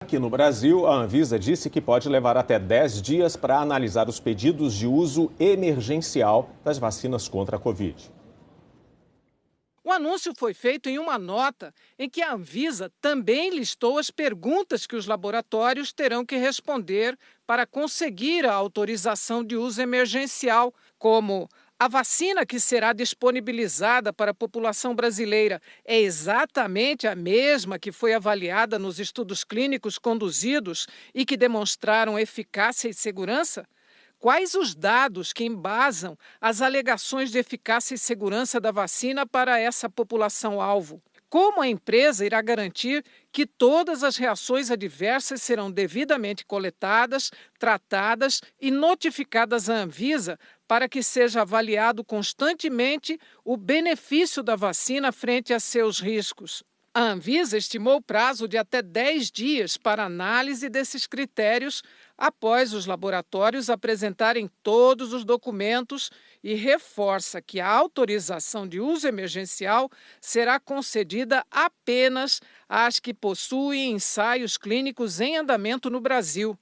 Aqui no Brasil, a Anvisa disse que pode levar até 10 dias para analisar os pedidos de uso emergencial das vacinas contra a Covid. O anúncio foi feito em uma nota em que a Anvisa também listou as perguntas que os laboratórios terão que responder para conseguir a autorização de uso emergencial, como: a vacina que será disponibilizada para a população brasileira é exatamente a mesma que foi avaliada nos estudos clínicos conduzidos e que demonstraram eficácia e segurança? Quais os dados que embasam as alegações de eficácia e segurança da vacina para essa população-alvo? Como a empresa irá garantir que todas as reações adversas serão devidamente coletadas, tratadas e notificadas à Anvisa para que seja avaliado constantemente o benefício da vacina frente a seus riscos? A Anvisa estimou o prazo de até 10 dias para análise desses critérios após os laboratórios apresentarem todos os documentos e reforça que a autorização de uso emergencial será concedida apenas às que possuem ensaios clínicos em andamento no Brasil.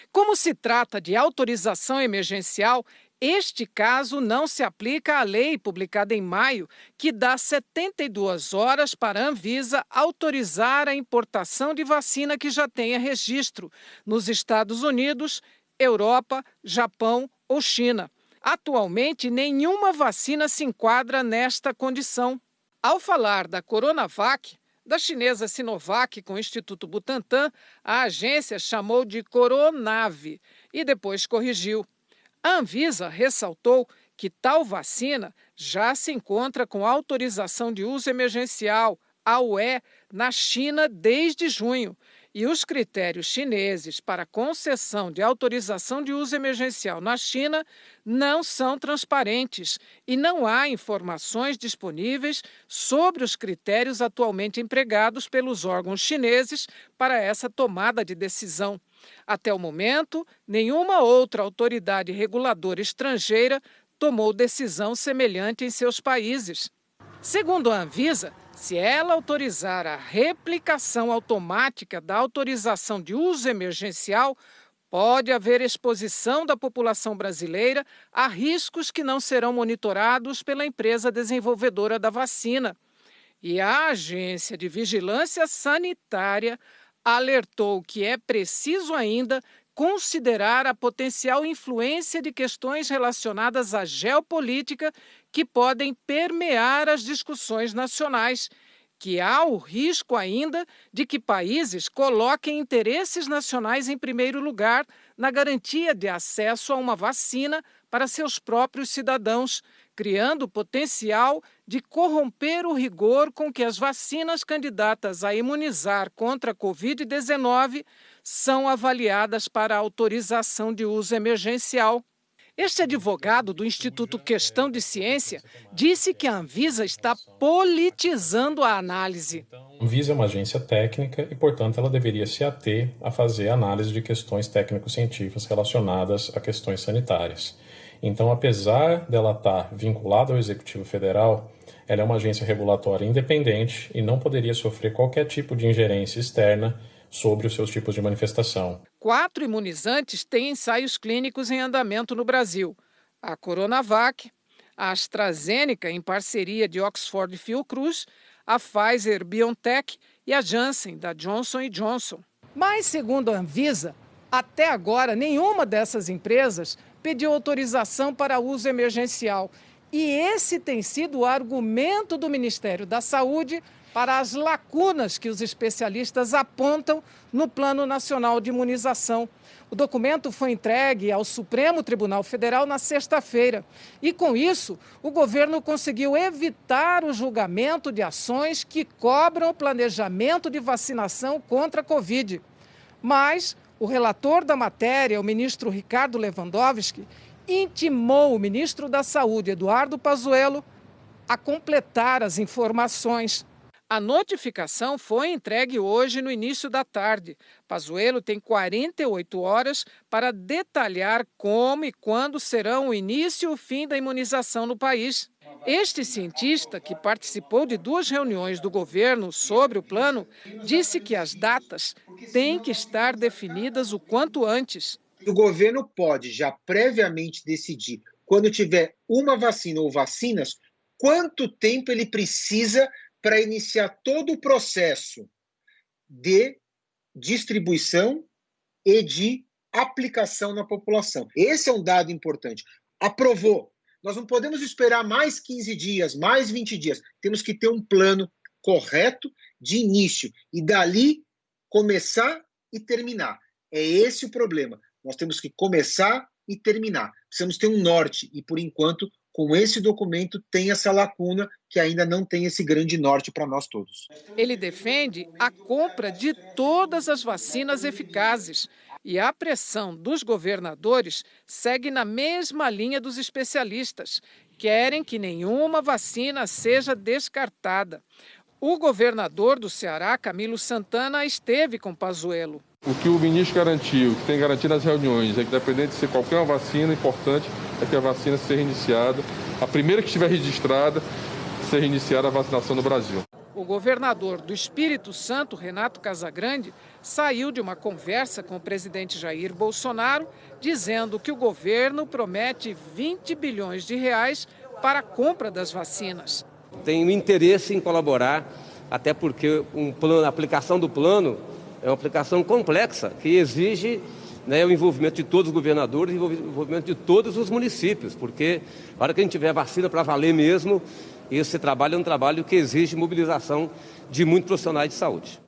Como se trata de autorização emergencial, este caso não se aplica à lei publicada em maio, que dá 72 horas para a Anvisa autorizar a importação de vacina que já tenha registro nos Estados Unidos, Europa, Japão ou China. Atualmente, nenhuma vacina se enquadra nesta condição. Ao falar da Coronavac, da chinesa Sinovac com o Instituto Butantan, a agência chamou de Coronave e depois corrigiu. A Anvisa ressaltou que tal vacina já se encontra com autorização de uso emergencial, a UE, na China desde junho, e os critérios chineses para concessão de autorização de uso emergencial na China não são transparentes e não há informações disponíveis sobre os critérios atualmente empregados pelos órgãos chineses para essa tomada de decisão. Até o momento, nenhuma outra autoridade reguladora estrangeira tomou decisão semelhante em seus países. Segundo a Anvisa, se ela autorizar a replicação automática da autorização de uso emergencial, pode haver exposição da população brasileira a riscos que não serão monitorados pela empresa desenvolvedora da vacina. E a Agência de Vigilância Sanitária alertou que é preciso ainda considerar a potencial influência de questões relacionadas à geopolítica que podem permear as discussões nacionais, que há o risco ainda de que países coloquem interesses nacionais em primeiro lugar na garantia de acesso a uma vacina para seus próprios cidadãos, criando o potencial de corromper o rigor com que as vacinas candidatas a imunizar contra a Covid-19 são avaliadas para autorização de uso emergencial. Este advogado do Instituto Questão de Ciência disse que a Anvisa está politizando a análise. A Anvisa é uma agência técnica e, portanto, ela deveria se ater a fazer análise de questões técnico-científicas relacionadas a questões sanitárias. Então, apesar dela estar vinculada ao Executivo Federal, ela é uma agência regulatória independente e não poderia sofrer qualquer tipo de ingerência externa sobre os seus tipos de manifestação. 4 imunizantes têm ensaios clínicos em andamento no Brasil: a Coronavac, a AstraZeneca, em parceria de Oxford e Fiocruz, a Pfizer-BioNTech e a Janssen, da Johnson & Johnson. Mas, segundo a Anvisa, até agora nenhuma dessas empresas pediu autorização para uso emergencial. E esse tem sido o argumento do Ministério da Saúde para as lacunas que os especialistas apontam no Plano Nacional de Imunização. O documento foi entregue ao Supremo Tribunal Federal na sexta-feira. E, com isso, o governo conseguiu evitar o julgamento de ações que cobram o planejamento de vacinação contra a Covid. Mas o relator da matéria, o ministro Ricardo Lewandowski, intimou o ministro da Saúde, Eduardo Pazuello, a completar as informações. A notificação foi entregue hoje no início da tarde. Pazuello tem 48 horas para detalhar como e quando serão o início e o fim da imunização no país. Este cientista, que participou de 2 reuniões do governo sobre o plano, disse que as datas têm que estar definidas o quanto antes. O governo pode já previamente decidir, quando tiver uma vacina ou vacinas, quanto tempo ele precisa para iniciar todo o processo de distribuição e de aplicação na população. Esse é um dado importante. Aprovou. Nós não podemos esperar mais 15 dias, mais 20 dias. Temos que ter um plano correto de início e dali começar e terminar. É esse o problema. Nós temos que começar e terminar. Precisamos ter um norte e, por enquanto, com esse documento tem essa lacuna que ainda não tem esse grande norte para nós todos. Ele defende a compra de todas as vacinas eficazes e a pressão dos governadores segue na mesma linha dos especialistas. Querem que nenhuma vacina seja descartada. O governador do Ceará, Camilo Santana, esteve com Pazuello. O que o ministro garantiu, que tem garantido nas reuniões, é que independente de ser qualquer uma vacina, importante é que a vacina seja iniciada, a primeira que estiver registrada, seja iniciada a vacinação no Brasil. O governador do Espírito Santo, Renato Casagrande, saiu de uma conversa com o presidente Jair Bolsonaro, dizendo que o governo promete 20 bilhões de reais para a compra das vacinas. Tenho interesse em colaborar, até porque a aplicação do plano é uma aplicação complexa, que exige o envolvimento de todos os governadores e o envolvimento de todos os municípios, porque na hora que a gente tiver vacina para valer mesmo, esse trabalho é um trabalho que exige mobilização de muitos profissionais de saúde.